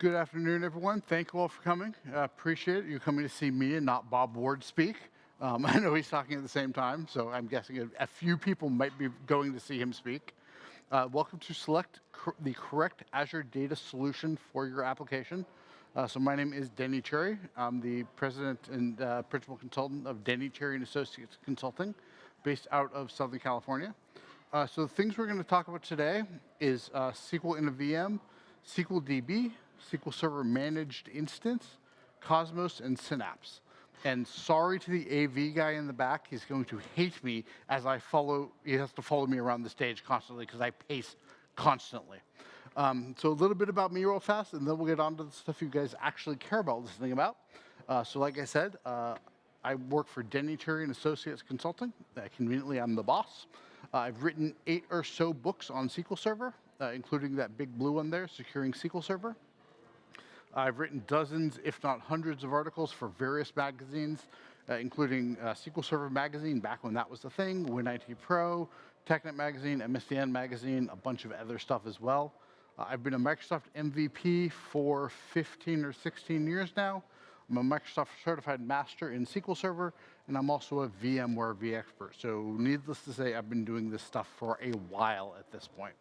Good afternoon, everyone. Thank you all for coming. Appreciate you coming to see me and not Bob Ward speak. I know he's talking at the same time, so I'm guessing a few people might be going to see him speak. Welcome to select the correct Azure Data Solution for your application. So my name is Denny Cherry. I'm the president and principal consultant of Denny Cherry and Associates Consulting, based out of Southern California. So the things we're going to talk about today is SQL in a VM, SQL DB, SQL Server Managed Instance, Cosmos, and Synapse. And sorry to the AV guy in the back, he's going to hate me as he has to follow me around the stage constantly because I pace constantly. So a little bit about me real fast, and then we'll get on to the stuff you guys actually care about listening about. So like I said, I work for Denny Cherry and Associates Consulting. Conveniently, I'm the boss. I've written 8 or so books on SQL Server, including that big blue one there, Securing SQL Server. I've written dozens, if not hundreds, of articles for various magazines, including SQL Server Magazine, back when that was the thing, WinIT Pro, TechNet Magazine, MSDN Magazine, a bunch of other stuff as well. I've been a Microsoft MVP for 15 or 16 years now. I'm a Microsoft Certified Master in SQL Server, and I'm also a VMware vExpert. So needless to say, I've been doing this stuff for a while at this point.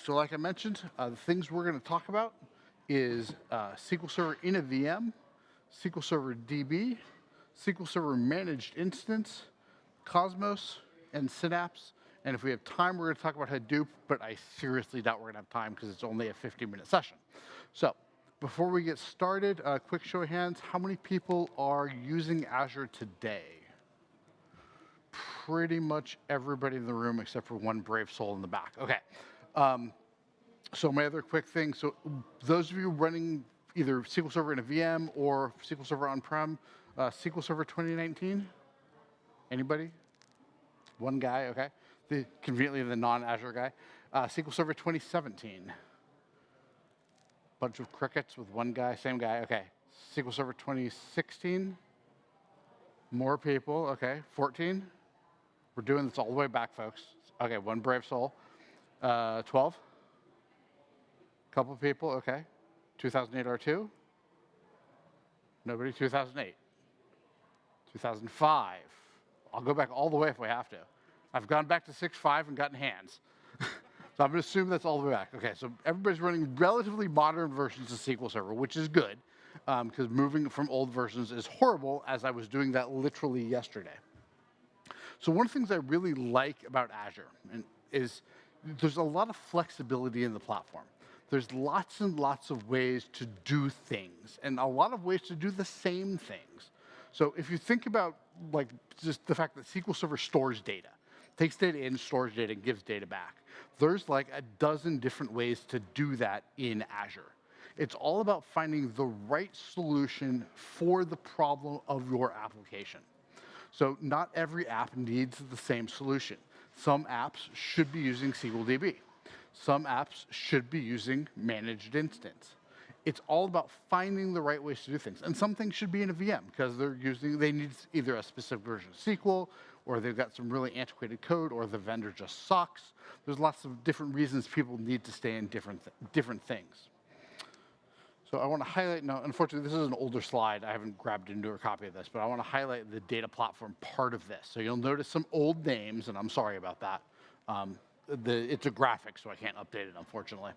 So like I mentioned, the things we're going to talk about is SQL Server in a VM, SQL Server DB, SQL Server Managed Instance, Cosmos, and Synapse. And if we have time, we're going to talk about Hadoop, but I seriously doubt we're going to have time because it's only a 15-minute session. So before we get started, a quick show of hands. How many people are using Azure today? Pretty much everybody in the room except for one brave soul in the back. Okay. So my other quick thing, so those of you running either SQL Server in a VM or SQL Server on-prem, SQL Server 2019? Anybody? One guy, okay. Conveniently the non-Azure guy. SQL Server 2017. Bunch of crickets with one guy, same guy, okay. SQL Server 2016? More people, okay. 14? We're doing this all the way back, folks. Okay, one brave soul. 12? Couple of people, okay. 2008 R2? Nobody, 2008. 2005. I'll go back all the way if we have to. I've gone back to 6.5 and gotten hands. So I'm going to assume that's all the way back. Okay, so everybody's running relatively modern versions of SQL Server, which is good, because moving from old versions is horrible, as I was doing that literally yesterday. So one of the things I really like about Azure is there's a lot of flexibility in the platform. There's lots and lots of ways to do things, and a lot of ways to do the same things. So if you think about like just the fact that SQL Server stores data, takes data in, stores data, and gives data back, there's like a dozen different ways to do that in Azure. It's all about finding the right solution for the problem of your application. So not every app needs the same solution. Some apps should be using SQL DB. Some apps should be using managed instance. It's all about finding the right ways to do things. And some things should be in a VM because they need either a specific version of SQL, or they've got some really antiquated code, or the vendor just sucks. There's lots of different reasons people need to stay in different things. So I want to highlight, now unfortunately this is an older slide, I haven't grabbed into a copy of this, but I want to highlight the data platform part of this. So you'll notice some old names, and I'm sorry about that. It's a graphic, so I can't update it, unfortunately.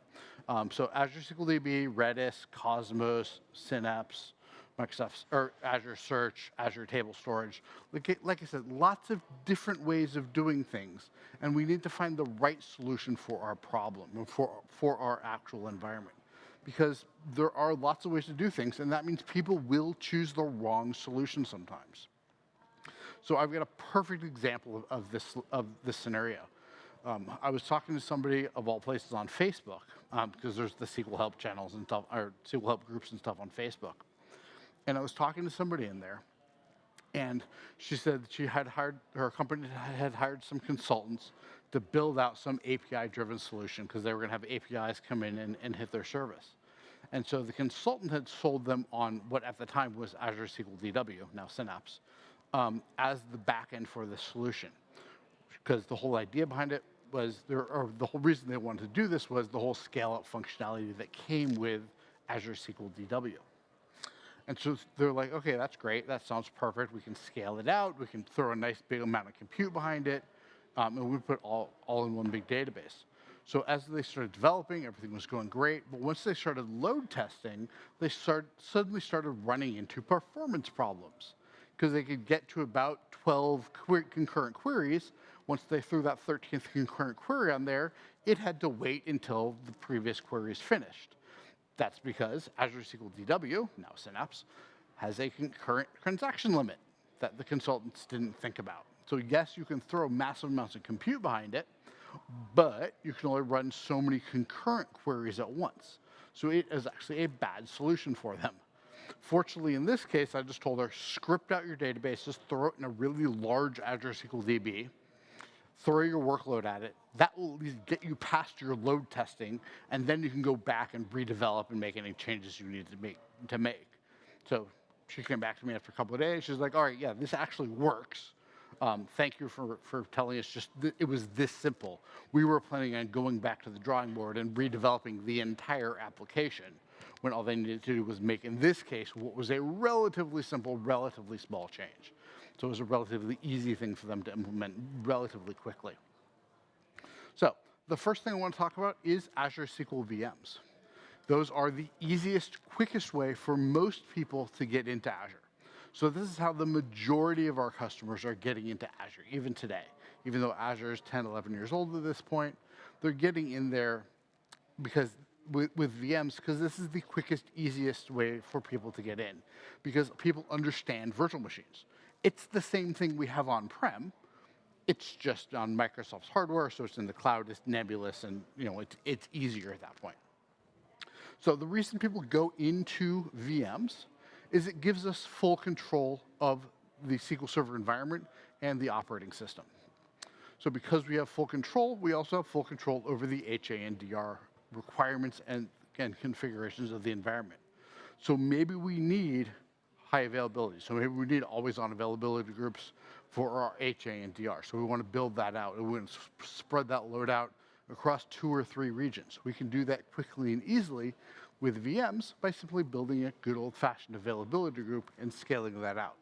So Azure SQL DB, Redis, Cosmos, Synapse, Azure Search, Azure Table Storage. Like I said, lots of different ways of doing things, and we need to find the right solution for our problem, for our actual environment. Because there are lots of ways to do things, and that means people will choose the wrong solution sometimes. So I've got a perfect example of this scenario. I was talking to somebody of all places on Facebook, because there's the SQL Help channels and stuff, or SQL Help groups and stuff on Facebook. And I was talking to somebody in there, and she said that her company had hired some consultants to build out some API-driven solution because they were going to have APIs come in and hit their service. And so the consultant had sold them on what at the time was Azure SQL DW, now Synapse, as the backend for the solution. Because the whole idea behind it was the whole reason they wanted to do this was the whole scale-up functionality that came with Azure SQL DW. And so they're like, okay, that's great. That sounds perfect. We can scale it out. We can throw a nice big amount of compute behind it. And we put all in one big database. So as they started developing, everything was going great. But once they started load testing, they suddenly started running into performance problems because they could get to about 12 concurrent queries. Once they threw that 13th concurrent query on there, it had to wait until the previous query is finished. That's because Azure SQL DW, now Synapse, has a concurrent transaction limit that the consultants didn't think about. So yes, you can throw massive amounts of compute behind it, but you can only run so many concurrent queries at once. So it is actually a bad solution for them. Fortunately, in this case, I just told her, script out your database, just throw it in a really large Azure SQL DB, throw your workload at it. That will at least get you past your load testing, and then you can go back and redevelop and make any changes you need to make. So she came back to me after a couple of days. She's like, all right, yeah, this actually works. Thank you for telling us it was this simple. We were planning on going back to the drawing board and redeveloping the entire application when all they needed to do was make, in this case, what was a relatively simple, relatively small change. So it was a relatively easy thing for them to implement relatively quickly. So the first thing I want to talk about is Azure SQL VMs. Those are the easiest, quickest way for most people to get into Azure. So this is how the majority of our customers are getting into Azure, even today. Even though Azure is 10, 11 years old at this point, they're getting in there because with VMs, because this is the quickest, easiest way for people to get in, because people understand virtual machines. It's the same thing we have on-prem. It's just on Microsoft's hardware, so it's in the cloud, it's nebulous, and it's easier at that point. So the reason people go into VMs is it gives us full control of the SQL Server environment and the operating system. So because we have full control, we also have full control over the HA and DR requirements and configurations of the environment. So maybe we need high availability. So maybe we need always-on availability groups for our HA and DR. So we want to build that out, and we want to spread that load out across 2 or 3 regions. We can do that quickly and easily with VMs by simply building a good old-fashioned availability group and scaling that out.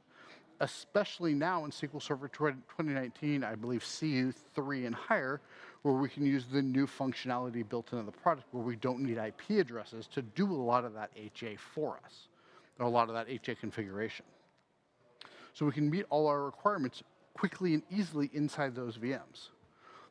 Especially now in SQL Server 2019, I believe CU3 and higher, where we can use the new functionality built into the product where we don't need IP addresses to do a lot of that HA for us, or a lot of that HA configuration. So we can meet all our requirements quickly and easily inside those VMs.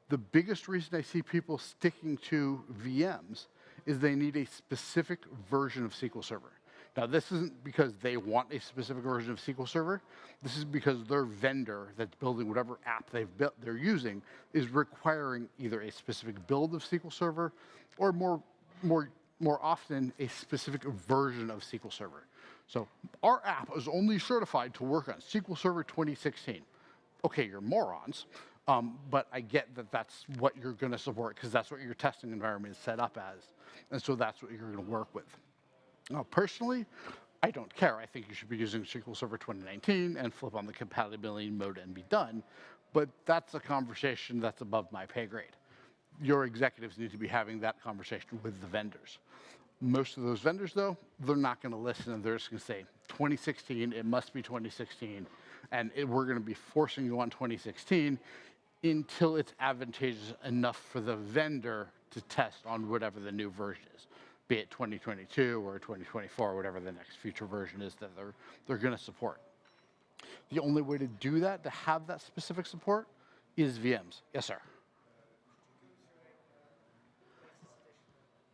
The biggest reason I see people sticking to VMs is they need a specific version of SQL Server. Now, this isn't because they want a specific version of SQL Server. This is because their vendor that's building whatever app they're using is requiring either a specific build of SQL Server or more often a specific version of SQL Server. So our app is only certified to work on SQL Server 2016. Okay, you're morons, but I get that that's what you're going to support because that's what your testing environment is set up as. And so that's what you're going to work with. Now, personally, I don't care. I think you should be using SQL Server 2019 and flip on the compatibility mode and be done. But that's a conversation that's above my pay grade. Your executives need to be having that conversation with the vendors. Most of those vendors, though, they're not going to listen, and they're just going to say, 2016, it must be 2016, and we're going to be forcing you on 2016 until it's advantageous enough for the vendor to test on whatever the new version is, be it 2022 or 2024, or whatever the next future version is that they're going to support. The only way to do that, to have that specific support, is VMs. Yes, sir.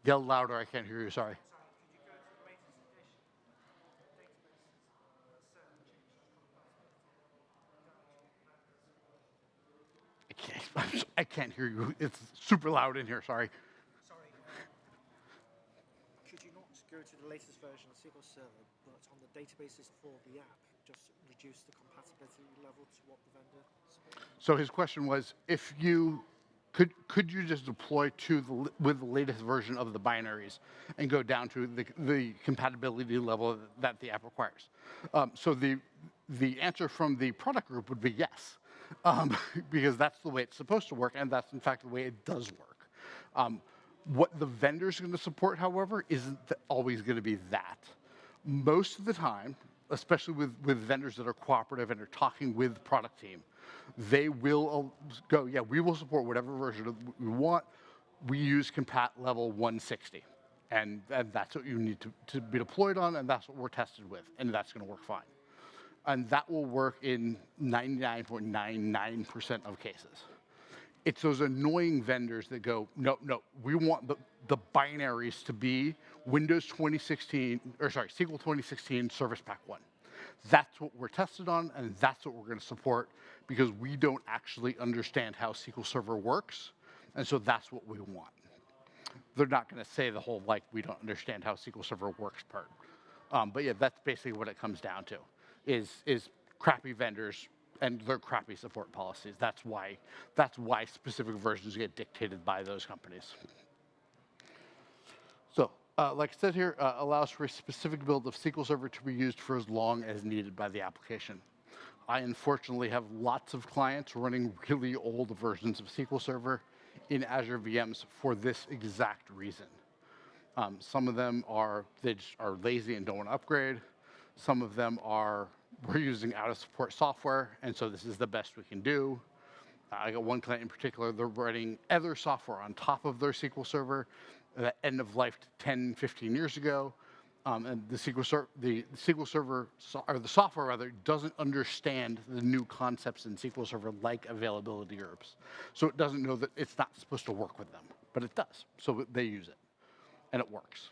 Yell louder, I can't hear you, sorry. I can't hear you. It's super loud in here, sorry. Sorry. Could you not go to the latest version of SQL Server, but on the databases for the app, just reduce the compatibility level to what the vendor supports? So his question was, if you could you just deploy with the latest version of the binaries and go down to the compatibility level that the app requires? So the answer from the product group would be yes. because that's the way it's supposed to work, and that's in fact the way it does work. What the vendor's going to support, however, isn't always going to be that. Most of the time, especially with vendors that are cooperative and are talking with the product team, they will go, yeah, we will support whatever version we want. We use compat level 160. And that's what you need to be deployed on, and that's what we're tested with, and that's going to work fine. And that will work in 99.99% of cases. It's those annoying vendors that go, no, we want the binaries to be Windows 2016, or sorry, SQL 2016 Service Pack 1. That's what we're tested on, and that's what we're going to support because we don't actually understand how SQL Server works, and so that's what we want. They're not going to say the whole, like, we don't understand how SQL Server works part. But yeah, that's basically what it comes down to, is crappy vendors and their crappy support policies. That's why specific versions get dictated by those companies. So, like I said here, allows for a specific build of SQL Server to be used for as long as needed by the application. I unfortunately have lots of clients running really old versions of SQL Server in Azure VMs for this exact reason. Some of them are lazy and don't want to upgrade. Some of them are, we're using out-of-support software, and so this is the best we can do. I got one client in particular, they're running other software on top of their SQL Server that end of life 10, 15 years ago. And the SQL Server, or the software rather, doesn't understand the new concepts in SQL Server like availability herbs. So it doesn't know that it's not supposed to work with them, but it does. So they use it, and it works.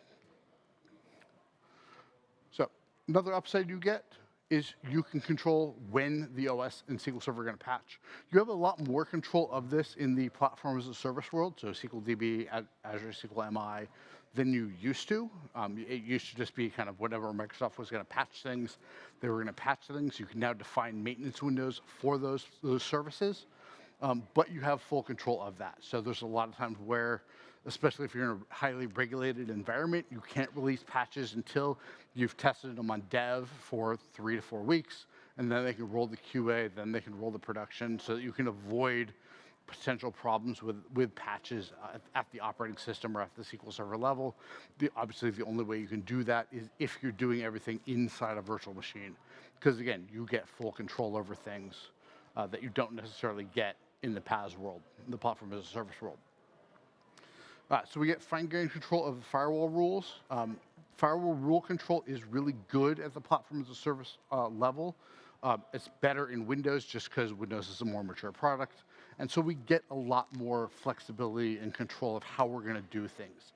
So another upside you get is you can control when the OS and SQL Server are going to patch. You have a lot more control of this in the platform as a service world, so SQL DB, Azure SQL MI, than you used to. It used to just be kind of whatever Microsoft was going to patch things, they were going to patch things. You can now define maintenance windows for those services, but you have full control of that. So there's a lot of times where, especially if you're in a highly regulated environment, you can't release patches until you've tested them on dev for 3 to 4 weeks, and then they can roll the QA, then they can roll the production, so that you can avoid potential problems with patches at the operating system or at the SQL Server level. Obviously, the only way you can do that is if you're doing everything inside a virtual machine, because again, you get full control over things that you don't necessarily get in the PaaS world, the platform as a service world. So we get fine-grained control of the firewall rules. Firewall rule control is really good at the platform as a service level. It's better in Windows just because Windows is a more mature product. And so we get a lot more flexibility and control of how we're going to do things.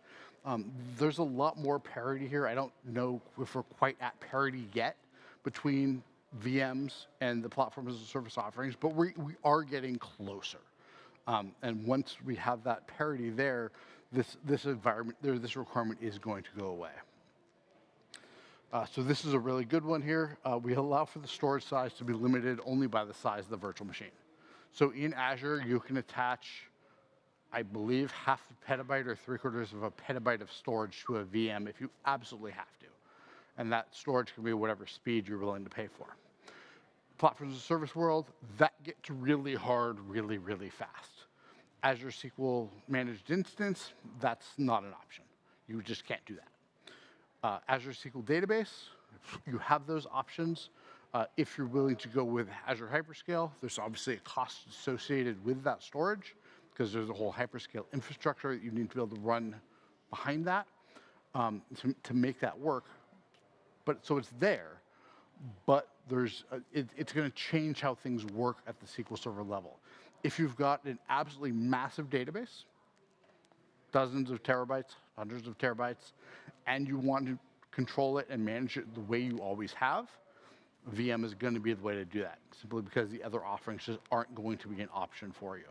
There's a lot more parity here. I don't know if we're quite at parity yet between VMs and the platform as a service offerings, but we are getting closer. And once we have that parity there, this requirement is going to go away. So this is a really good one here. We allow for the storage size to be limited only by the size of the virtual machine. So in Azure, you can attach, I believe, half a petabyte or 3/4 of a petabyte of storage to a VM if you absolutely have to. And that storage can be whatever speed you're willing to pay for. Platform as a service world, that gets really hard really, really fast. Azure SQL Managed Instance, that's not an option. You just can't do that. Azure SQL Database, you have those options. If you're willing to go with Azure Hyperscale, there's obviously a cost associated with that storage because there's a whole hyperscale infrastructure that you need to be able to run behind that to make that work. So it's there, but it's going to change how things work at the SQL Server level. If you've got an absolutely massive database, dozens of terabytes, hundreds of terabytes, and you want to control it and manage it the way you always have, VM is going to be the way to do that, simply because the other offerings just aren't going to be an option for you.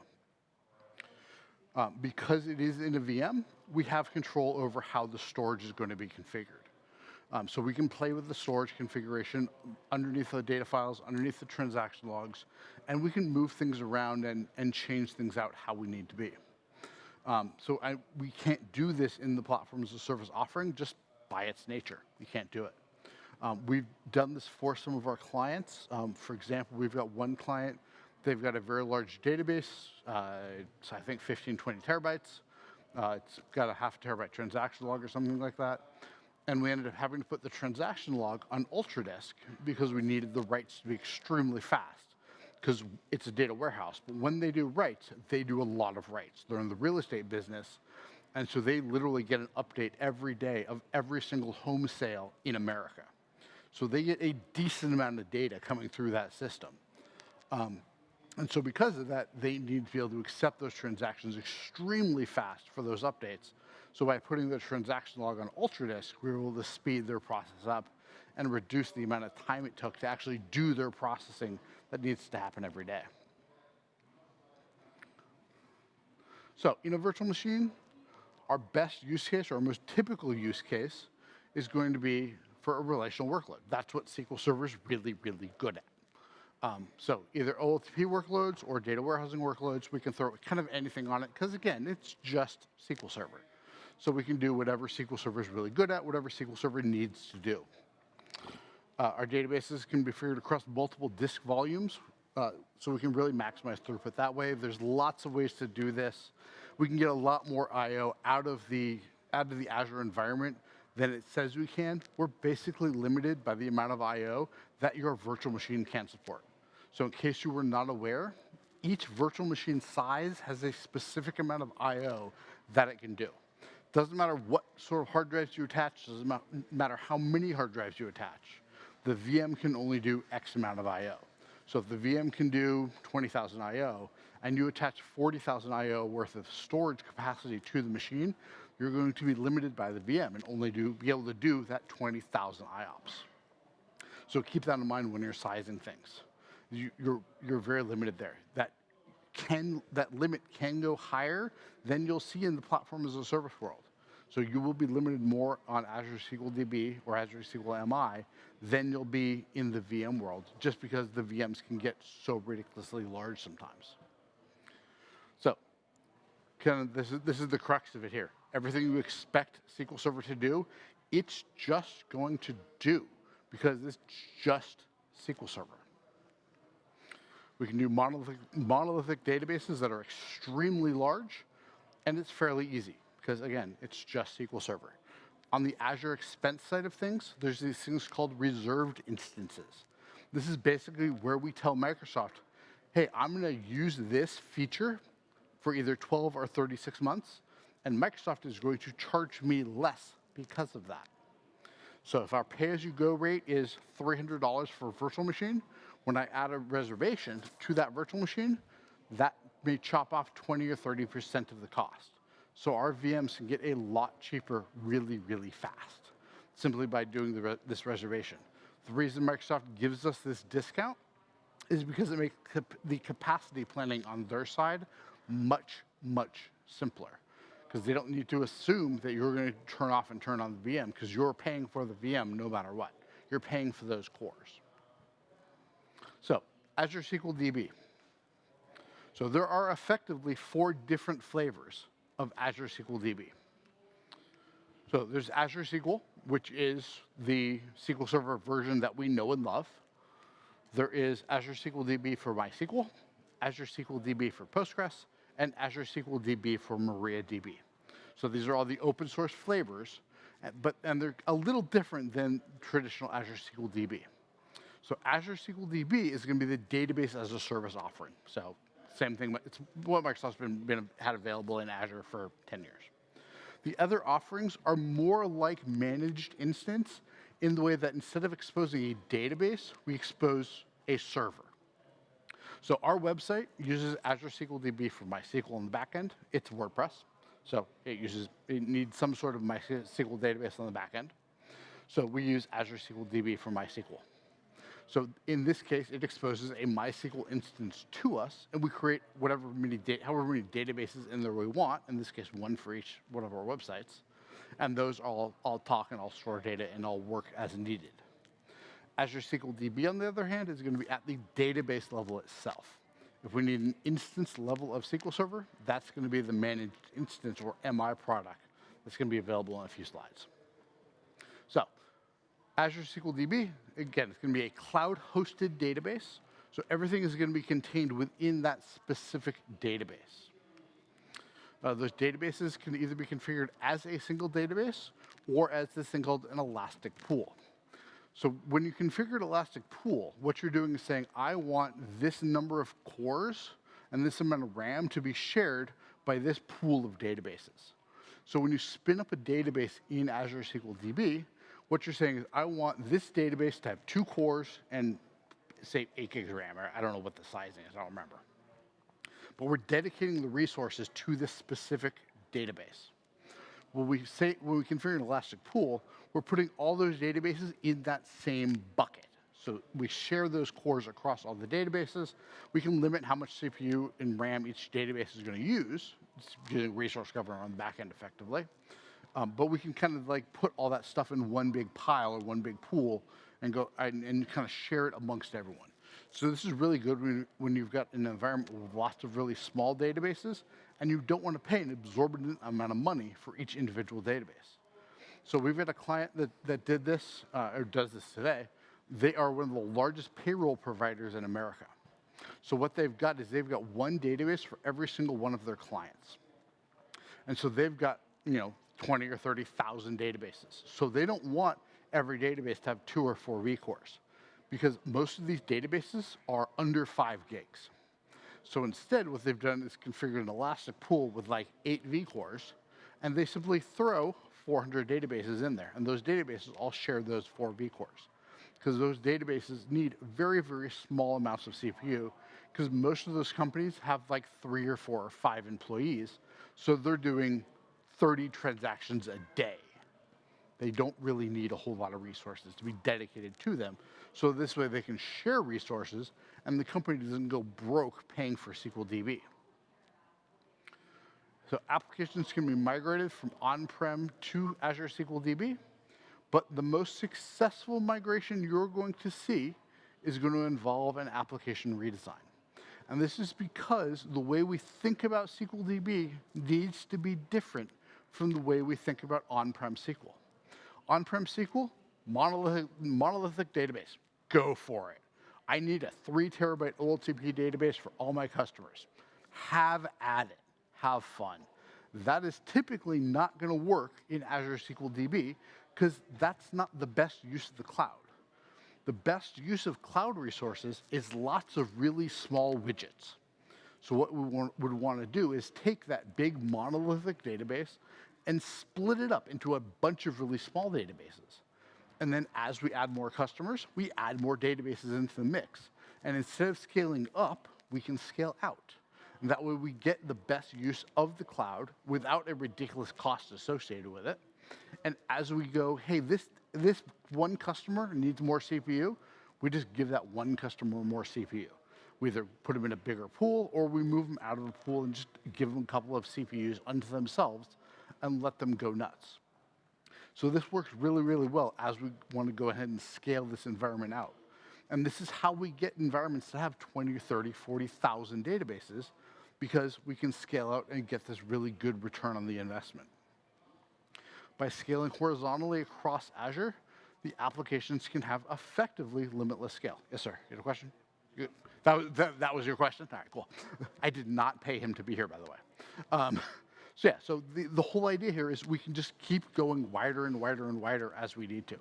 Because it is in a VM, we have control over how the storage is going to be configured. So we can play with the storage configuration underneath the data files, underneath the transaction logs, and we can move things around and change things out how we need to be. We can't do this in the platform as a service offering just by its nature. We can't do it. We've done this for some of our clients. For example, we've got one client They've got a very large database. It's, I think, 15, 20 terabytes. It's got a half terabyte transaction log or something like that. And we ended up having to put the transaction log on Ultradisk because we needed the writes to be extremely fast, because it's a data warehouse. But when they do writes, they do a lot of writes. They're in the real estate business, and so they literally get an update every day of every single home sale in America. So they get a decent amount of data coming through that system. And so because of that, they need to be able to accept those transactions extremely fast for those updates. So by putting the transaction log on Ultradisk, we were able to speed their process up and reduce the amount of time it took to actually do their processing that needs to happen every day. So in a virtual machine, our best use case, or our most typical use case, is going to be for a relational workload. That's what SQL Server is really, really good at. So either OLTP workloads or data warehousing workloads, we can throw kind of anything on it, because again, it's just SQL Server. So we can do whatever SQL Server is really good at, whatever SQL Server needs to do. Our databases can be figured across multiple disk volumes, so we can really maximize throughput that way. There's lots of ways to do this. We can get a lot more I/O out of the Azure environment than it says we can. We're basically limited by the amount of I/O that your virtual machine can support. So in case you were not aware, each virtual machine size has a specific amount of I/O that it can do. Doesn't matter what sort of hard drives you attach, doesn't matter how many hard drives you attach. The VM can only do X amount of I/O. So if the VM can do 20,000 I/O, and you attach 40,000 I/O worth of storage capacity to the machine, you're going to be limited by the VM and only be able to do that 20,000 IOPS. So keep that in mind when you're sizing things. You're very limited there. That limit can go higher than you'll see in the platform as a service world. So you will be limited more on Azure SQL DB or Azure SQL MI than you'll be in the VM world, just because the VMs can get so ridiculously large sometimes. So this is the crux of it here. Everything you expect SQL Server to do, it's just going to do, because it's just SQL Server. We can do monolithic databases that are extremely large, and it's fairly easy, because again, it's just SQL Server. On the Azure expense side of things, there's these things called reserved instances. This is basically where we tell Microsoft, hey, I'm going to use this feature for either 12 or 36 months, and Microsoft is going to charge me less because of that. So if our pay-as-you-go rate is $300 for a virtual machine, when I add a reservation to that virtual machine, that may chop off 20 or 30% of the cost. So our VMs can get a lot cheaper really, really fast, simply by doing this reservation. The reason Microsoft gives us this discount is because it makes the capacity planning on their side much, much simpler, because they don't need to assume that you're going to turn off and turn on the VM, because you're paying for the VM no matter what. You're paying for those cores. So Azure SQL DB. So there are effectively 4 different flavors of Azure SQL DB. So there's Azure SQL, which is the SQL Server version that we know and love. There is Azure SQL DB for MySQL, Azure SQL DB for Postgres, and Azure SQL DB for MariaDB. So these are all the open source flavors, and they're a little different than traditional Azure SQL DB. So Azure SQL DB is going to be the database as a service offering. So same thing, it's what Microsoft's had available in Azure for 10 years. The other offerings are more like managed instance in the way that instead of exposing a database, we expose a server. So our website uses Azure SQL DB for MySQL on the back end. It's WordPress, so it needs some sort of MySQL database on the back end. So we use Azure SQL DB for MySQL. So in this case, it exposes a MySQL instance to us, and we create however many databases in there we want, in this case, 1 for each one of our websites. And those all talk and all store data and all work as needed. Azure SQL DB, on the other hand, is going to be at the database level itself. If we need an instance level of SQL Server, that's going to be the managed instance or MI product that's going to be available in a few slides. So Azure SQL DB, again, it's going to be a cloud-hosted database. So everything is going to be contained within that specific database. Those databases can either be configured as a single database or as this thing called an elastic pool. So when you configure an elastic pool, what you're doing is saying, I want this number of cores and this amount of RAM to be shared by this pool of databases. So when you spin up a database in Azure SQL DB, what you're saying is, I want this database to have 2 cores and say 8 gigs of RAM. I don't know what the sizing is, I don't remember. But we're dedicating the resources to this specific database. When we configure an elastic pool, we're putting all those databases in that same bucket. So we share those cores across all the databases. We can limit how much CPU and RAM each database is going to use. It's using resource governor on the back end effectively. But we can kind of like put all that stuff in one big pile or one big pool and go and kind of share it amongst everyone. So this is really good when you've got an environment with lots of really small databases and you don't want to pay an exorbitant amount of money for each individual database. So we've got a client that did this, or does this today. They are one of the largest payroll providers in America. So what they've got is they've got one database for every single one of their clients. And so they've got, 20 or 30,000 databases. So they don't want every database to have 2 or 4 vCores because most of these databases are under 5 gigs. So instead, what they've done is configure an elastic pool with like 8 vCores, and they simply throw 400 databases in there. And those databases all share those 4 vCores because those databases need very, very small amounts of CPU because most of those companies have like 3 or 4 or 5 employees. So they're doing 30 transactions a day. They don't really need a whole lot of resources to be dedicated to them. So this way they can share resources and the company doesn't go broke paying for SQL DB. So applications can be migrated from on-prem to Azure SQL DB, but the most successful migration you're going to see is going to involve an application redesign. And this is because the way we think about SQL DB needs to be different from the way we think about on-prem SQL. On-prem SQL, monolithic database, go for it. I need a 3 terabyte OLTP database for all my customers. Have at it, have fun. That is typically not going to work in Azure SQL DB because that's not the best use of the cloud. The best use of cloud resources is lots of really small widgets. So what we would want to do is take that big monolithic database and split it up into a bunch of really small databases. And then as we add more customers, we add more databases into the mix. And instead of scaling up, we can scale out. And that way we get the best use of the cloud without a ridiculous cost associated with it. And as we go, hey, this one customer needs more CPU, we just give that one customer more CPU. We either put them in a bigger pool or we move them out of the pool and just give them a couple of CPUs unto themselves and let them go nuts. So this works really, really well as we want to go ahead and scale this environment out. And this is how we get environments to have 20, 30, 40,000 databases because we can scale out and get this really good return on the investment. By scaling horizontally across Azure, the applications can have effectively limitless scale. Yes, sir. You had a question? Good. That was your question? All right, cool. I did not pay him to be here, by the way. So the whole idea here is we can just keep going wider and wider and wider as we need to.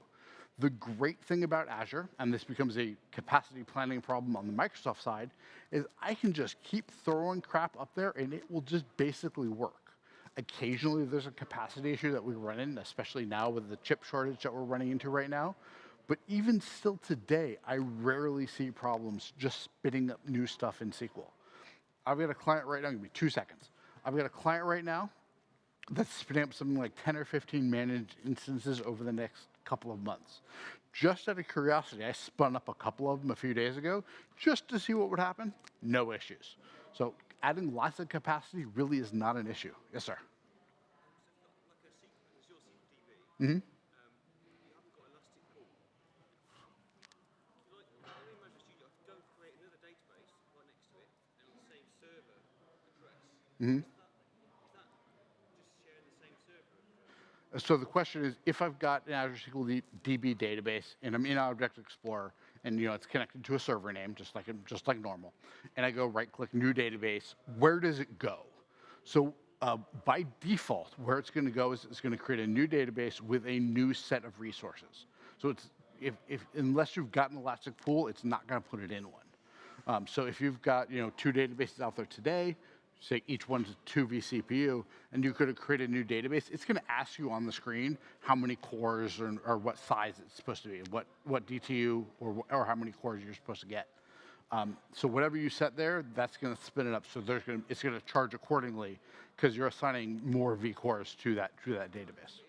The great thing about Azure, and this becomes a capacity planning problem on the Microsoft side, is I can just keep throwing crap up there and it will just basically work. Occasionally there's a capacity issue that we run in, especially now with the chip shortage that we're running into right now. But even still today, I rarely see problems just spitting up new stuff in SQL. I've got a client right now, give me 2 seconds. I've got a client right now that's spinning up something like 10 or 15 managed instances over the next couple of months. Just out of curiosity, I spun up a couple of them a few days ago just to see what would happen. No issues. So adding lots of capacity really is not an issue. Yes, sir. Mm-hmm. Mm-hmm. So the question is, if I've got an Azure SQL DB database and I'm in Object Explorer and it's connected to a server name, just like normal. And I go right-click New Database. Where does it go? So by default, where it's going to go is it's going to create a new database with a new set of resources. So it's unless you've got an elastic pool, it's not going to put it in one. So if you've got 2 databases out there today, say each one's 2 vCPU, and you could have created a new database, it's going to ask you on the screen how many cores or what size it's supposed to be, what DTU or how many cores you're supposed to get. So whatever you set there, that's going to spin it up. So it's going to charge accordingly because you're assigning more vCores to that database.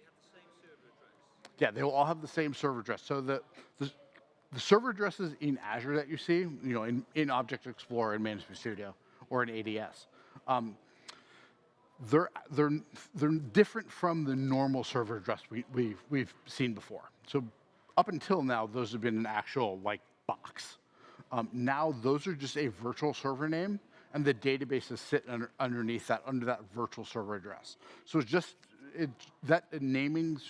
Yeah, they will all have the same server address. So the server addresses in Azure that you see, in Object Explorer and Management Studio or in ADS, they're different from the normal server address we've seen before. So up until now, those have been an actual box. Now those are just a virtual server name, and the databases sit underneath that, under that virtual server address. So it's just that naming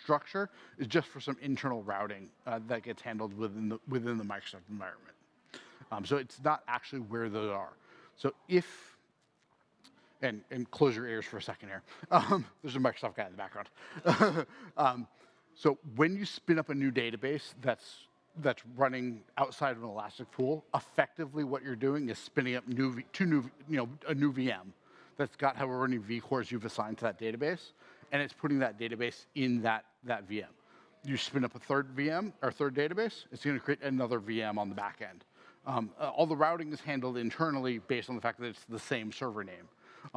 structure is just for some internal routing that gets handled within the Microsoft environment. So it's not actually where those are. So if and close your ears for a second here. There's a Microsoft guy in the background. So when you spin up a new database that's running outside of an elastic pool, effectively what you're doing is spinning up a new VM that's got however many vCores you've assigned to that database, and it's putting that database in that VM. You spin up a third VM or third database, it's going to create another VM on the back end. All the routing is handled internally based on the fact that it's the same server name.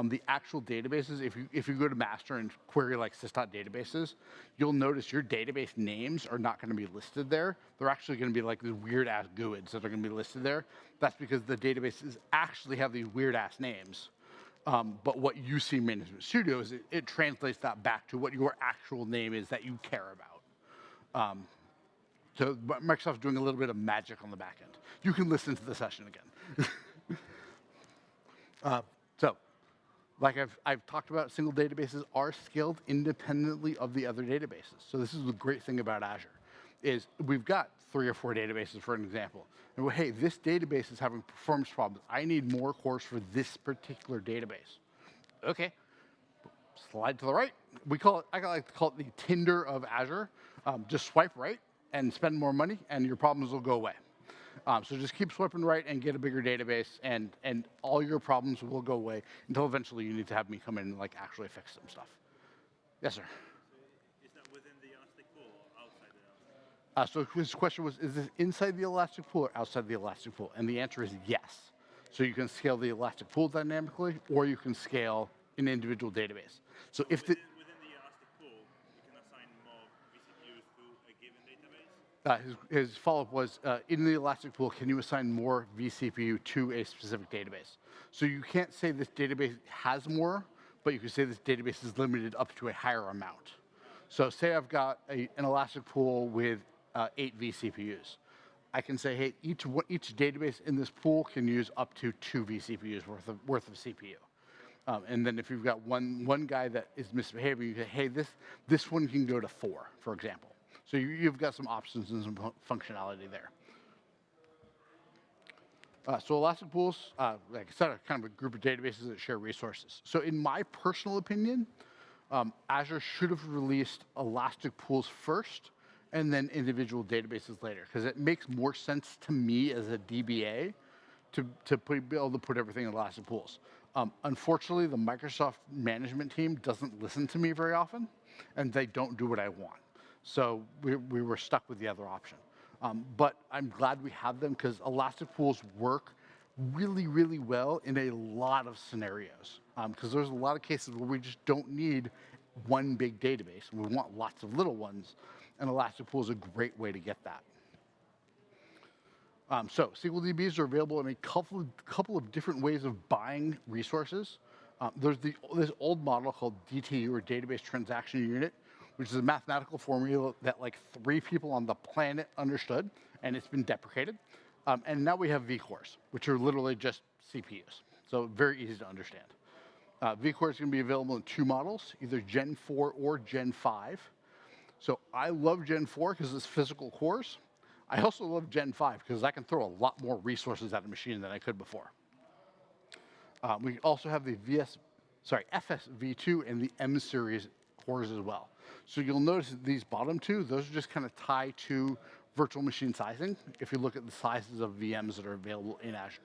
The actual databases, if you go to master and query like sys.databases, you'll notice your database names are not going to be listed there. They're actually going to be like these weird-ass GUIDs that are going to be listed there. That's because the databases actually have these weird-ass names. But what you see in Management Studio is it translates that back to what your actual name is that you care about. So Microsoft's doing a little bit of magic on the back end. You can listen to the session again. So, like I've talked about, single databases are scaled independently of the other databases. So this is the great thing about Azure, is we've got 3 or 4 databases, for an example. And hey, this database is having performance problems. I need more cores for this particular database. Okay, slide to the right. I like to call it the Tinder of Azure. Just swipe right and spend more money, and your problems will go away. So just keep swiping right and get a bigger database, and all your problems will go away until eventually you need to have me come in and actually fix some stuff. Yes, sir. So is that within the elastic pool or outside the elastic pool? So his question was, is this inside the elastic pool or outside the elastic pool? And the answer is yes. So you can scale the elastic pool dynamically, or you can scale an individual database. So if within the elastic pool, you can assign more vCPUs to a given database? His follow-up was, in the elastic pool, can you assign more vCPU to a specific database? So you can't say this database has more, but you can say this database is limited up to a higher amount. So say I've got an elastic pool with 8 vCPUs. I can say, hey, each database in this pool can use up to 2 vCPUs worth of CPU. And then if you've got one guy that is misbehaving, you say, hey, this one can go to 4, for example. So you've got some options and some functionality there. So elastic pools, like I said, are kind of a group of databases that share resources. So in my personal opinion, Azure should have released elastic pools first and then individual databases later, because it makes more sense to me as a DBA to be able to put everything in elastic pools. Unfortunately, the Microsoft management team doesn't listen to me very often, and they don't do what I want. So we were stuck with the other option. But I'm glad we have them, because elastic pools work really, really well in a lot of scenarios. Because there's a lot of cases where we just don't need one big database. We want lots of little ones, and elastic pool is a great way to get that. So SQL DBs are available in a couple of different ways of buying resources. There's this old model called DTU, or Database Transaction Unit, which is a mathematical formula that 3 people on the planet understood, and it's been deprecated. And now we have vCores, which are literally just CPUs. So very easy to understand. vCore is going to be available in 2 models, either Gen 4 or Gen 5. So I love Gen 4 because it's physical cores. I also love Gen 5 because I can throw a lot more resources at a machine than I could before. We also have the FSv2 and the M series cores as well. So you'll notice that these bottom two, those are just kind of tied to virtual machine sizing if you look at the sizes of VMs that are available in Azure.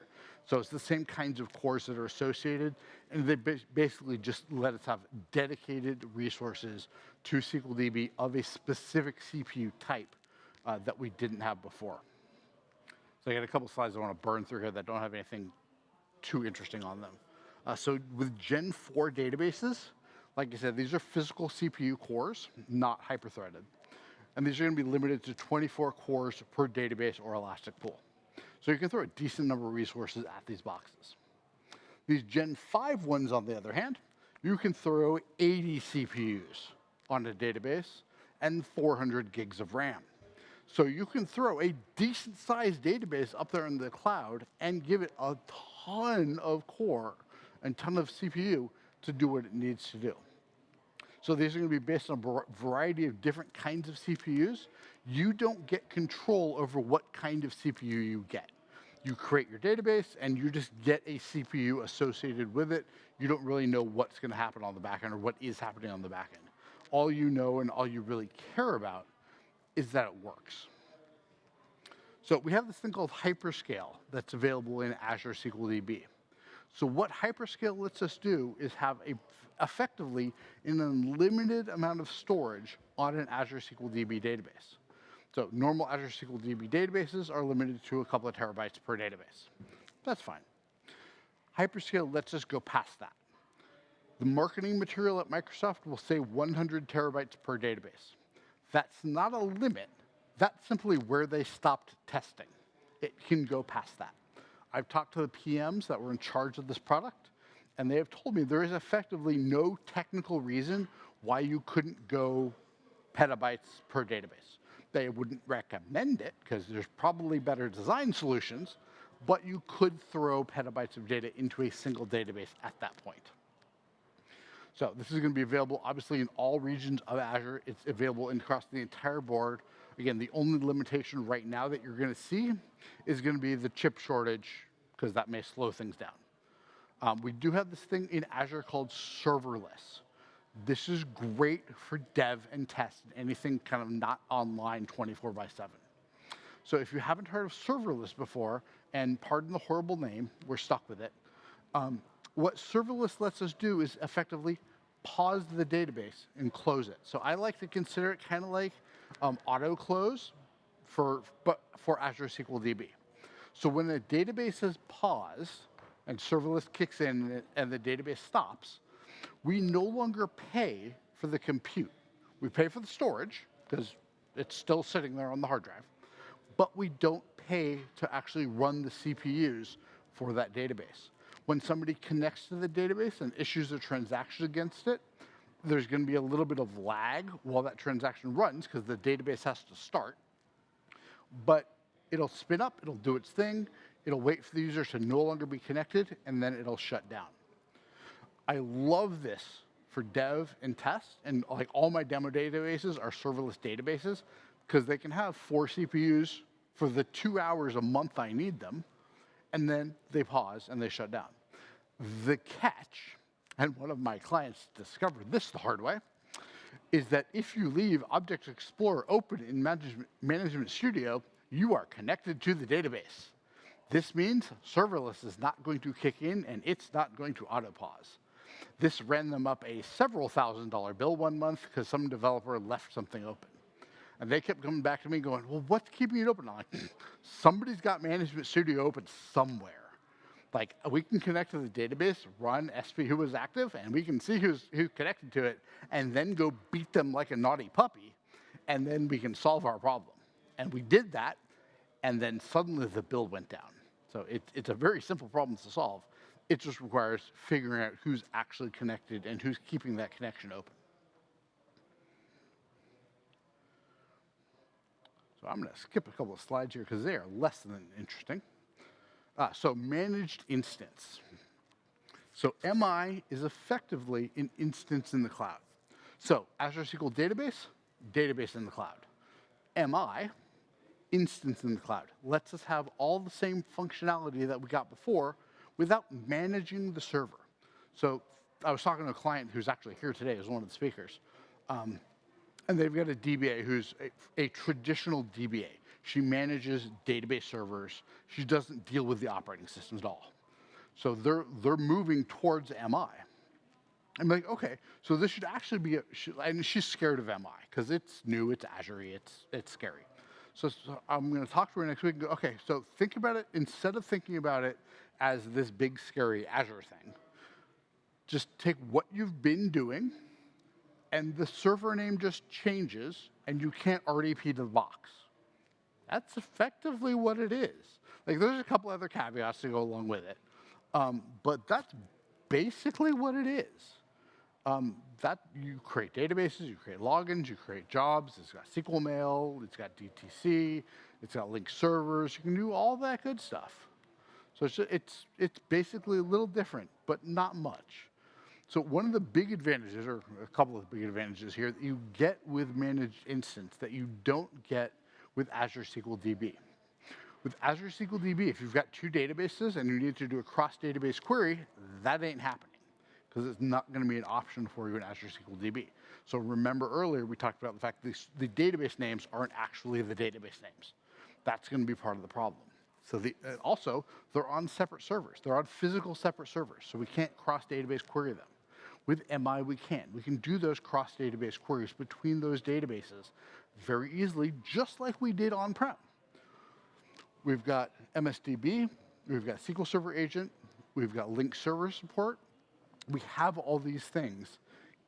So it's the same kinds of cores that are associated, and they basically just let us have dedicated resources to SQLDB of a specific CPU type that we didn't have before. So I got a couple slides I want to burn through here that don't have anything too interesting on them. So with Gen 4 databases, like I said, these are physical CPU cores, not hyper-threaded. And these are going to be limited to 24 cores per database or elastic pool. So you can throw a decent number of resources at these boxes. These Gen 5 ones, on the other hand, you can throw 80 CPUs on a database and 400 gigs of RAM. So you can throw a decent-sized database up there in the cloud and give it a ton of core and ton of CPU to do what it needs to do. So these are going to be based on a variety of different kinds of CPUs. You don't get control over what kind of CPU you get. You create your database, and you just get a CPU associated with it. You don't really know what's going to happen on the back end or what is happening on the back end. All you know and all you really care about is that it works. So we have this thing called hyperscale that's available in Azure SQLDB. So what hyperscale lets us do is have effectively an unlimited amount of storage on an Azure SQLDB database. So normal Azure SQLDB databases are limited to a couple of terabytes per database. That's fine. Hyperscale lets us go past that. The marketing material at Microsoft will say 100 terabytes per database. That's not a limit. That's simply where they stopped testing. It can go past that. I've talked to the PMs that were in charge of this product, and they have told me there is effectively no technical reason why you couldn't go petabytes per database. They wouldn't recommend it because there's probably better design solutions, but you could throw petabytes of data into a single database at that point. So this is going to be available, obviously, in all regions of Azure. It's available across the entire board. Again, the only limitation right now that you're going to see is going to be the chip shortage, because that may slow things down. We do have this thing in Azure called serverless. This is great for dev and test, anything kind of not online 24/7. So if you haven't heard of serverless before, and pardon the horrible name, we're stuck with it, what serverless lets us do is effectively pause the database and close it. So I like to consider it kind of like auto close for Azure SQLDB. So when a database says pause and serverless kicks in and the database stops, we no longer pay for the compute. We pay for the storage because it's still sitting there on the hard drive, but we don't pay to actually run the CPUs for that database. When somebody connects to the database and issues a transaction against it, there's going to be a little bit of lag while that transaction runs because the database has to start. But it'll spin up, it'll do its thing, it'll wait for the user to no longer be connected, and then it'll shut down. I love this for dev and test, and like all my demo databases are serverless databases because they can have 4 CPUs for the 2 hours a month I need them, and then they pause and they shut down. The catch, and one of my clients discovered this the hard way, is that if you leave Object Explorer open in Management Studio, you are connected to the database. This means serverless is not going to kick in and it's not going to auto pause. This ran them up a several $1,000 bill one month because some developer left something open. And they kept coming back to me going, well, what's keeping it open? I'm like, somebody's got Management Studio open somewhere. Like, we can connect to the database, run SP who was active, and we can see who's connected to it, and then go beat them like a naughty puppy, and then we can solve our problem. And we did that, and then suddenly the bill went down. So it's a very simple problem to solve. It just requires figuring out who's actually connected and who's keeping that connection open. So I'm going to skip a couple of slides here because they are less than interesting. So managed instance. So MI is effectively an instance in the cloud. So Azure SQL Database, database in the cloud. MI, instance in the cloud. Lets us have all the same functionality that we got before without managing the server. So I was talking to a client who's actually here today as one of the speakers. And they've got a DBA who's a traditional DBA. She manages database servers. She doesn't deal with the operating systems at all. So they're moving towards MI. I'm like, okay, so this should actually be, and she's scared of MI because it's new, it's Azure-y, it's scary. So I'm going to talk to her next week and go, okay, so think about it, instead of thinking about it as this big, scary Azure thing, just take what you've been doing, and the server name just changes, and you can't RDP to the box. That's effectively what it is. Like, there's a couple other caveats to go along with it, but that's basically what it is. That you create databases, you create logins, you create jobs. It's got SQL mail, it's got DTC, it's got linked servers. You can do all that good stuff. So it's basically a little different, but not much. So one of the big advantages, or a couple of big advantages here, that you get with managed instance that you don't get with Azure SQL DB. With Azure SQL DB, if you've got two databases and you need to do a cross-database query, that ain't happening, because it's not going to be an option for you in Azure SQL DB. So remember earlier we talked about the fact that the database names aren't actually the database names. That's going to be part of the problem. So also, they're on separate servers. They're on physical separate servers, so we can't cross-database query them. With MI, we can. We can do those cross-database queries between those databases very easily, just like we did on-prem. We've got MSDB, we've got SQL Server Agent, we've got linked server support. We have all these things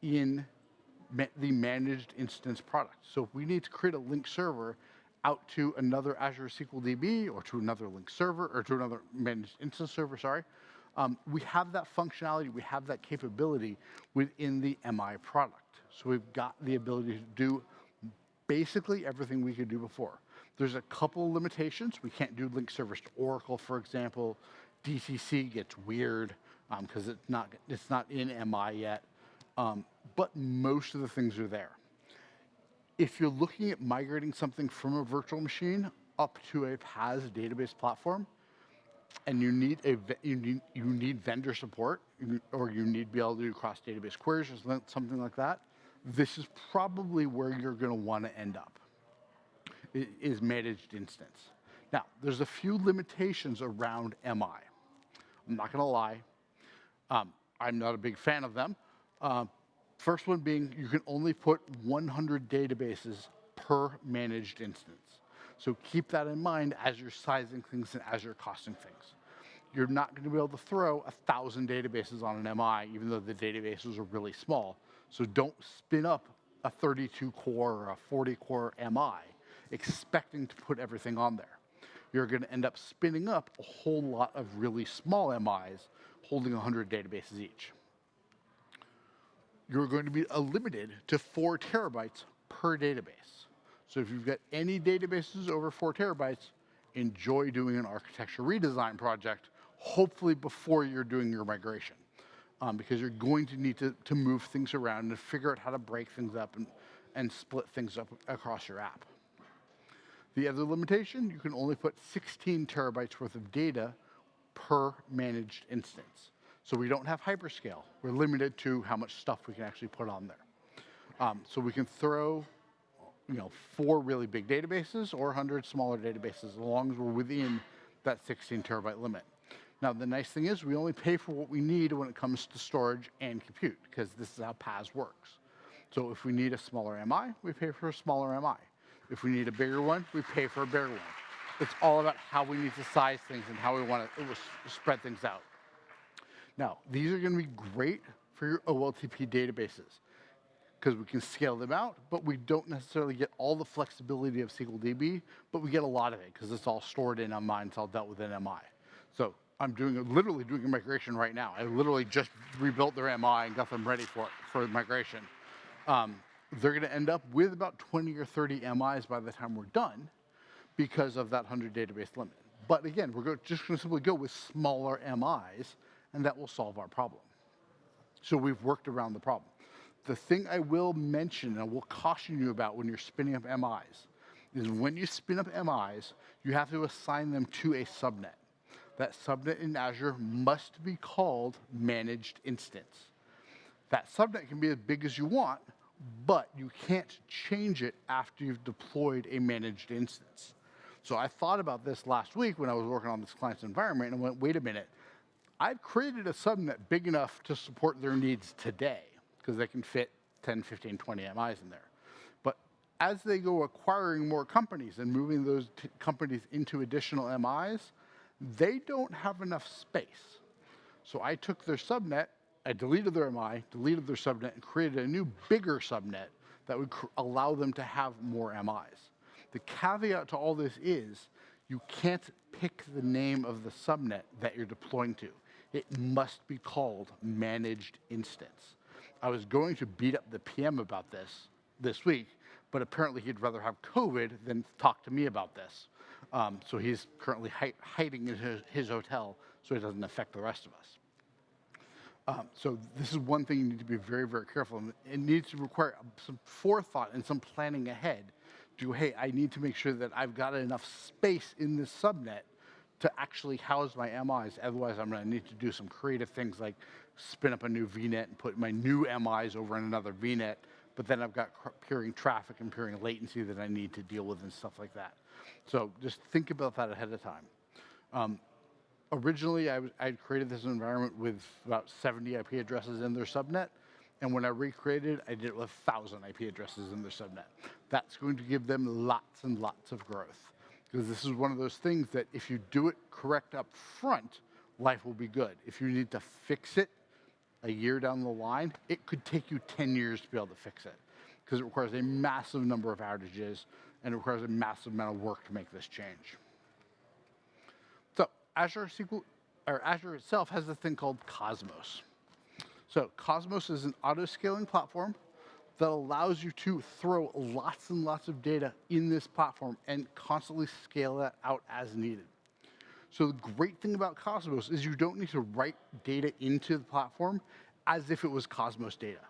in the managed instance product. So if we need to create a linked server out to another Azure SQL DB or to another linked server or to another managed instance server, we have that functionality, we have that capability within the MI product. So we've got the ability to do basically everything we could do before. There's a couple limitations. We can't do linked servers to Oracle, for example. DTC gets weird because it's not in MI yet. But most of the things are there. If you're looking at migrating something from a virtual machine up to a PaaS database platform, and you need vendor support, or you need to be able to do cross-database queries or something like that, this is probably where you're going to want to end up, is managed instance. Now, there's a few limitations around MI. I'm not going to lie. I'm not a big fan of them. First one being, you can only put 100 databases per managed instance. So keep that in mind as you're sizing things and as you're costing things. You're not going to be able to throw 1,000 databases on an MI, even though the databases are really small. So don't spin up a 32-core or a 40-core MI expecting to put everything on there. You're going to end up spinning up a whole lot of really small MIs holding 100 databases each. You're going to be limited to 4 terabytes per database. So if you've got any databases over 4 terabytes, enjoy doing an architecture redesign project, hopefully before you're doing your migration, because you're going to need to move things around and figure out how to break things up and split things up across your app. The other limitation, you can only put 16 terabytes worth of data per managed instance. So we don't have hyperscale. We're limited to how much stuff we can actually put on there. So we can throw 4 really big databases or 100 smaller databases, as long as we're within that 16 terabyte limit. Now, the nice thing is we only pay for what we need when it comes to storage and compute, because this is how PaaS works. So if we need a smaller MI, we pay for a smaller MI. If we need a bigger one, we pay for a bigger one. It's all about how we need to size things and how we want to spread things out. Now, these are going to be great for your OLTP databases, because we can scale them out, but we don't necessarily get all the flexibility of SQL DB, but we get a lot of it because it's all stored in MI and it's all dealt with in MI. So I'm literally doing a migration right now. I literally just rebuilt their MI and got them ready for migration. They're going to end up with about 20 or 30 MIs by the time we're done because of that 100 database limit. But again, we're just going to simply go with smaller MIs, and that will solve our problem. So we've worked around the problem. The thing I will mention and I will caution you about when you're spinning up MIs is when you spin up MIs, you have to assign them to a subnet. That subnet in Azure must be called managed instance. That subnet can be as big as you want, but you can't change it after you've deployed a managed instance. So I thought about this last week when I was working on this client's environment and went, wait a minute, I've created a subnet big enough to support their needs today because they can fit 10, 15, 20 MIs in there. But as they go acquiring more companies and moving those companies into additional MIs, they don't have enough space. So I took their subnet, I deleted their MI, deleted their subnet, and created a new bigger subnet that would allow them to have more MIs. The caveat to all this is you can't pick the name of the subnet that you're deploying to. It must be called managed instance. I was going to beat up the PM about this week, but apparently he'd rather have COVID than talk to me about this. So he's currently hiding in his hotel so it doesn't affect the rest of us. So this is one thing you need to be very, very careful of. It needs to require some forethought and some planning ahead. Hey, I need to make sure that I've got enough space in this subnet to actually house my MIs. Otherwise, I'm going to need to do some creative things like spin up a new VNet and put my new MIs over in another VNet. But then I've got peering traffic and peering latency that I need to deal with and stuff like that. So just think about that ahead of time. Originally, I created this environment with about 70 IP addresses in their subnet. And when I recreated, I did it with 1,000 IP addresses in their subnet. That's going to give them lots and lots of growth. Because this is one of those things that if you do it correct up front, life will be good. If you need to fix it a year down the line, it could take you 10 years to be able to fix it. Because it requires a massive number of outages, and it requires a massive amount of work to make this change. So Azure SQL, or Azure itself has a thing called Cosmos. So Cosmos is an auto-scaling platform that allows you to throw lots and lots of data in this platform and constantly scale that out as needed. So the great thing about Cosmos is you don't need to write data into the platform as if it was Cosmos data.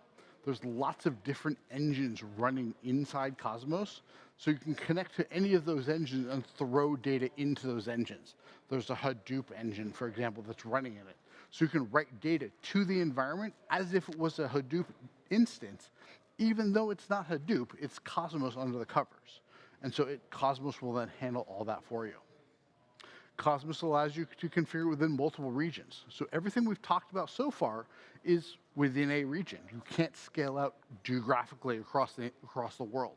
There's lots of different engines running inside Cosmos, so you can connect to any of those engines and throw data into those engines. There's a Hadoop engine, for example, that's running in it. So you can write data to the environment as if it was a Hadoop instance, even though it's not Hadoop, it's Cosmos under the covers. And so Cosmos will then handle all that for you. Cosmos allows you to configure within multiple regions. So everything we've talked about so far is within a region. You can't scale out geographically across the world.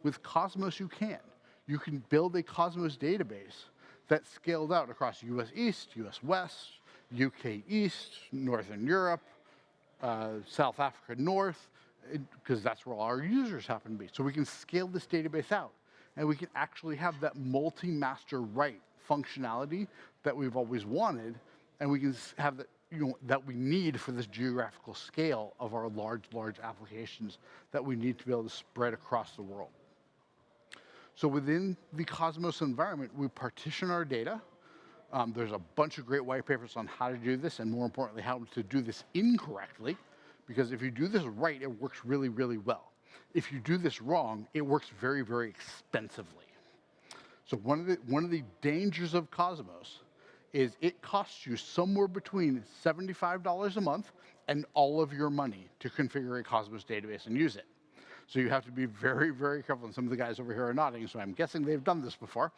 With Cosmos, you can. You can build a Cosmos database that's scaled out across US East, US West, UK East, Northern Europe, South Africa North, because that's where all our users happen to be. So we can scale this database out, and we can actually have that multi-master write functionality that we've always wanted, and we can have that, that we need for this geographical scale of our large applications that we need to be able to spread across the world. So within the Cosmos environment, we partition our data. There's a bunch of great white papers on how to do this, and more importantly, how to do this incorrectly, because if you do this right, it works really, really well. If you do this wrong, it works very, very expensively. So one of the dangers of Cosmos is it costs you somewhere between $75 a month and all of your money to configure a Cosmos database and use it. So you have to be very, very careful. And some of the guys over here are nodding, so I'm guessing they've done this before.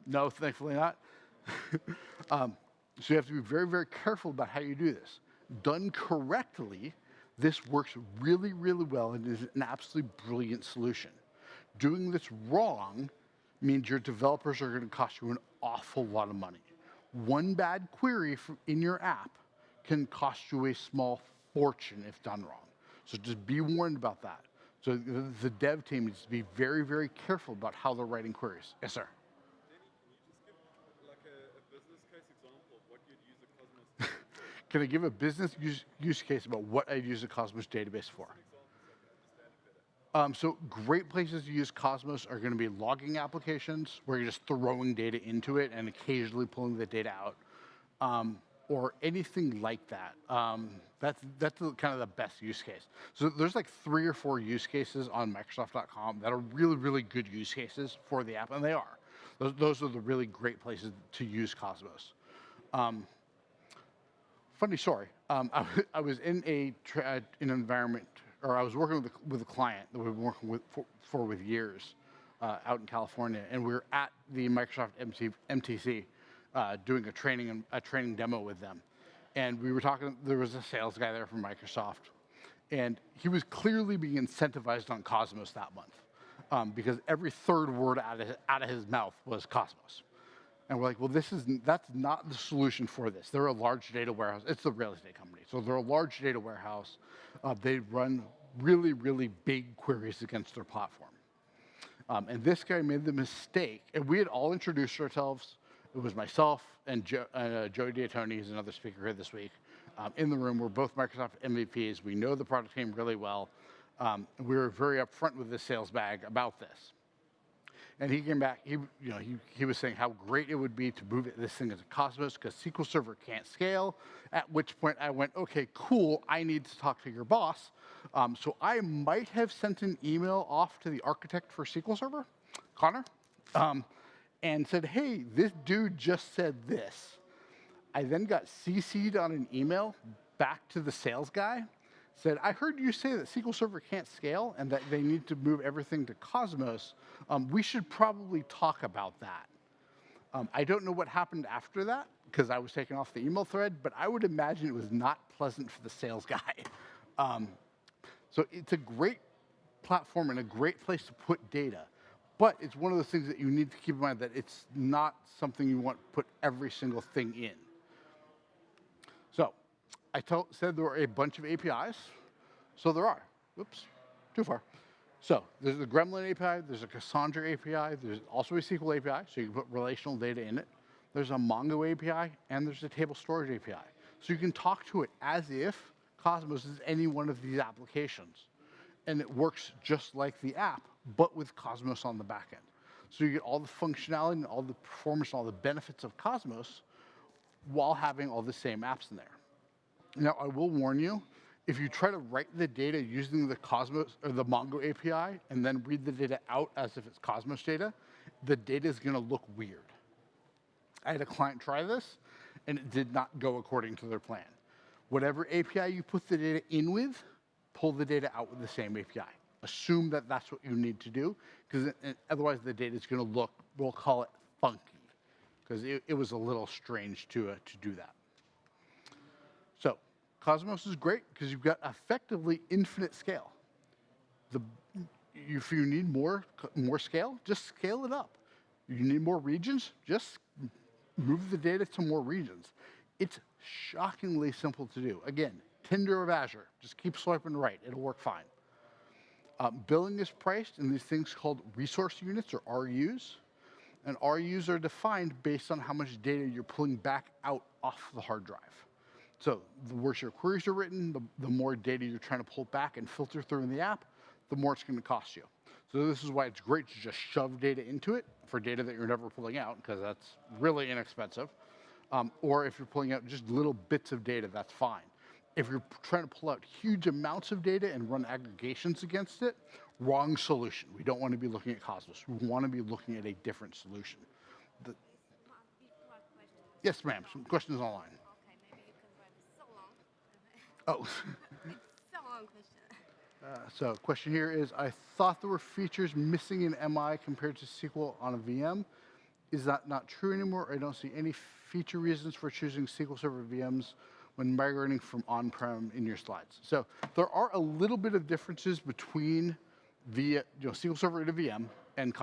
No, thankfully not. So you have to be very, very careful about how you do this. Done correctly, this works really, really well and is an absolutely brilliant solution. Doing this wrong means your developers are going to cost you an awful lot of money. One bad query in your app can cost you a small fortune if done wrong. So just be warned about that. So the dev team needs to be very, very careful about how they're writing queries. Yes, sir. Can I give a business use case about what I'd use a Cosmos database for? So great places to use Cosmos are going to be logging applications where you're just throwing data into it and occasionally pulling the data out. or anything like that. That's kind of the best use case. So there's like 3 or 4 use cases on Microsoft.com that are really, really good use cases for the app, and they are. Those are the really great places to use Cosmos. Funny story. I was in an environment, or I was working with a client that we've been working with for years out in California, and we were at the Microsoft MTC doing a training demo with them, and we were talking. There was a sales guy there from Microsoft, and he was clearly being incentivized on Cosmos that month because every third word out of his mouth was Cosmos. And we're like, well, that's not the solution for this. They're a large data warehouse. It's a real estate company. So they're a large data warehouse. They run really, really big queries against their platform. And this guy made the mistake, and we had all introduced ourselves. It was myself and Joey Diatoni, who's another speaker here this week, in the room. We're both Microsoft MVPs. We know the product team really well. We were very upfront with the sales bag about this. And he came back, he was saying how great it would be to move this thing as a Cosmos because SQL Server can't scale, at which point I went, okay, cool, I need to talk to your boss. So I might have sent an email off to the architect for SQL Server, Connor, and said, hey, this dude just said this. I then got CC'd on an email back to the sales guy, said, I heard you say that SQL Server can't scale and that they need to move everything to Cosmos. We should probably talk about that. I don't know what happened after that because I was taken off the email thread, but I would imagine it was not pleasant for the sales guy. So it's a great platform and a great place to put data, but it's one of those things that you need to keep in mind that it's not something you want to put every single thing in. So I said there were a bunch of APIs, so there are. Oops, too far. So there's a Gremlin API, there's a Cassandra API, there's also a SQL API, so you can put relational data in it. There's a Mongo API, and there's a table storage API. So you can talk to it as if Cosmos is any one of these applications. And it works just like the app, but with Cosmos on the back end. So you get all the functionality and all the performance and all the benefits of Cosmos while having all the same apps in there. Now, I will warn you, if you try to write the data using the Cosmos or the Mongo API and then read the data out as if it's Cosmos data, the data is going to look weird. I had a client try this, and it did not go according to their plan. Whatever API you put the data in with, pull the data out with the same API. Assume that that's what you need to do, because otherwise the data is going to look, we'll call it funky, because it was a little strange to do that. So Cosmos is great because you've got effectively infinite scale. If you need more scale, just scale it up. You need more regions, just move the data to more regions. It's shockingly simple to do. Again, Tinder of Azure. Just keep swiping right. It'll work fine. Billing is priced in these things called resource units, or RUs. And RUs are defined based on how much data you're pulling back out off the hard drive. So the worse your queries are written, the more data you're trying to pull back and filter through in the app, the more it's going to cost you. So this is why it's great to just shove data into it for data that you're never pulling out, because that's really inexpensive. Or if you're pulling out just little bits of data, that's fine. If you're trying to pull out huge amounts of data and run aggregations against it, wrong solution. We don't want to be looking at Cosmos. We want to be looking at a different solution. Yes, ma'am. Some questions online. Okay, maybe you can write it so long. Oh. So long question. So question here is, I thought there were features missing in MI compared to SQL on a VM. Is that not true anymore? I don't see any feature reasons for choosing SQL Server VMs when migrating from on-prem in your slides. So there are a little bit of differences between SQL Server in a VM and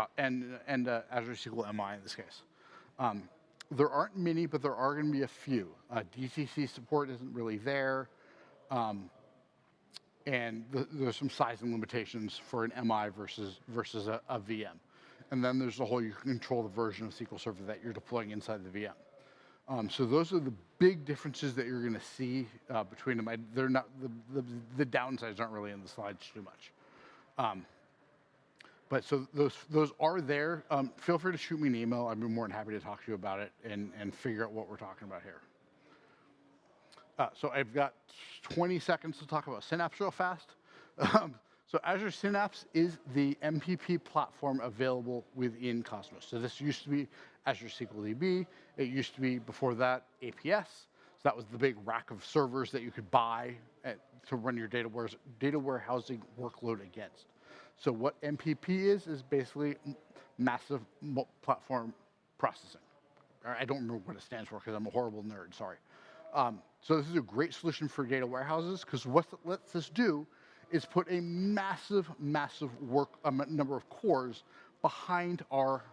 Azure SQL MI in this case. There aren't many, but there are going to be a few. DTC support isn't really there. And there's some sizing limitations for an MI versus a VM. And then there's the whole, you can control the version of SQL Server that you're deploying inside the VM. So those are the big differences that you're going to see between them. They're not, the downsides aren't really in the slides too much. But so those are there. Feel free to shoot me an email. I'd be more than happy to talk to you about it and figure out what we're talking about here. So I've got 20 seconds to talk about Synapse real fast. So Azure Synapse is the MPP platform available within Cosmos. So this used to be Azure SQL DB. It used to be, before that, APS. So that was the big rack of servers that you could buy to run your data warehousing workload against. So what MPP is basically massive platform processing. I don't remember what it stands for because I'm a horrible nerd, sorry. So this is a great solution for data warehouses because what it lets us do is put a massive, massive number of cores behind our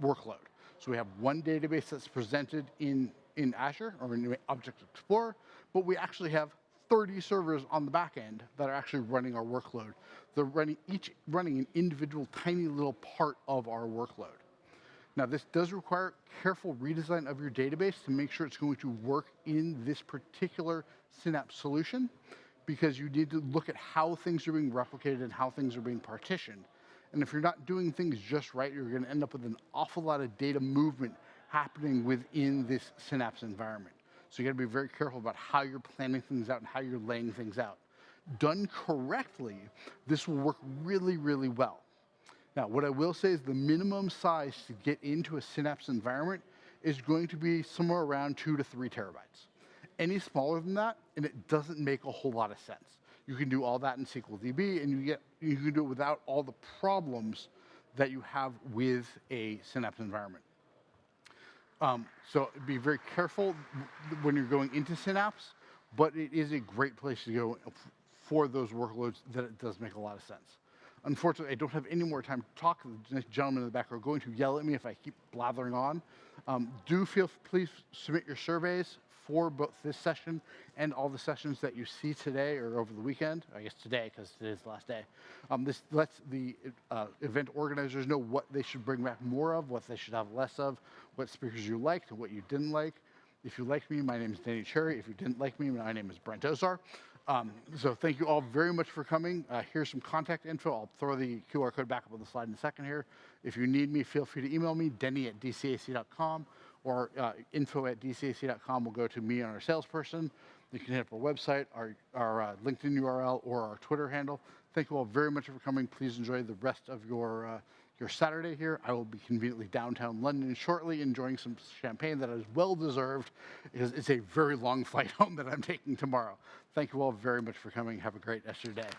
workload. So we have one database that's presented in Azure or in Object Explorer, but we actually have 30 servers on the back end that are actually running our workload. They're each running an individual tiny little part of our workload. Now, this does require careful redesign of your database to make sure it's going to work in this particular Synapse solution, because you need to look at how things are being replicated and how things are being partitioned. And if you're not doing things just right, you're going to end up with an awful lot of data movement happening within this Synapse environment. So you got to be very careful about how you're planning things out and how you're laying things out. Done correctly, this will work really, really well. Now, what I will say is the minimum size to get into a Synapse environment is going to be somewhere around 2 to 3 terabytes. Any smaller than that, and it doesn't make a whole lot of sense. You can do all that in SQL DB, and you can do it without all the problems that you have with a Synapse environment. So be very careful when you're going into Synapse, but it is a great place to go for those workloads that it does make a lot of sense. Unfortunately, I don't have any more time to talk. The gentleman in the back are going to yell at me if I keep blathering on. Please submit your surveys for both this session and all the sessions that you see today or over the weekend. I guess today, because today's the last day. This lets the event organizers know what they should bring back more of, what they should have less of, what speakers you liked and what you didn't like. If you liked me, my name is Danny Cherry. If you didn't like me, my name is Brent Ozar. So thank you all very much for coming. Here's some contact info. I'll throw the QR code back up on the slide in a second here. If you need me, feel free to email me, denny@dcac.com, or info@dcac.com will go to me and our salesperson. You can hit up our website, our LinkedIn URL, or our Twitter handle. Thank you all very much for coming. Please enjoy the rest of your Saturday here. I will be conveniently downtown London shortly, enjoying some champagne that is well deserved, because it's a very long flight home that I'm taking tomorrow. Thank you all very much for coming. Have a great rest of your day.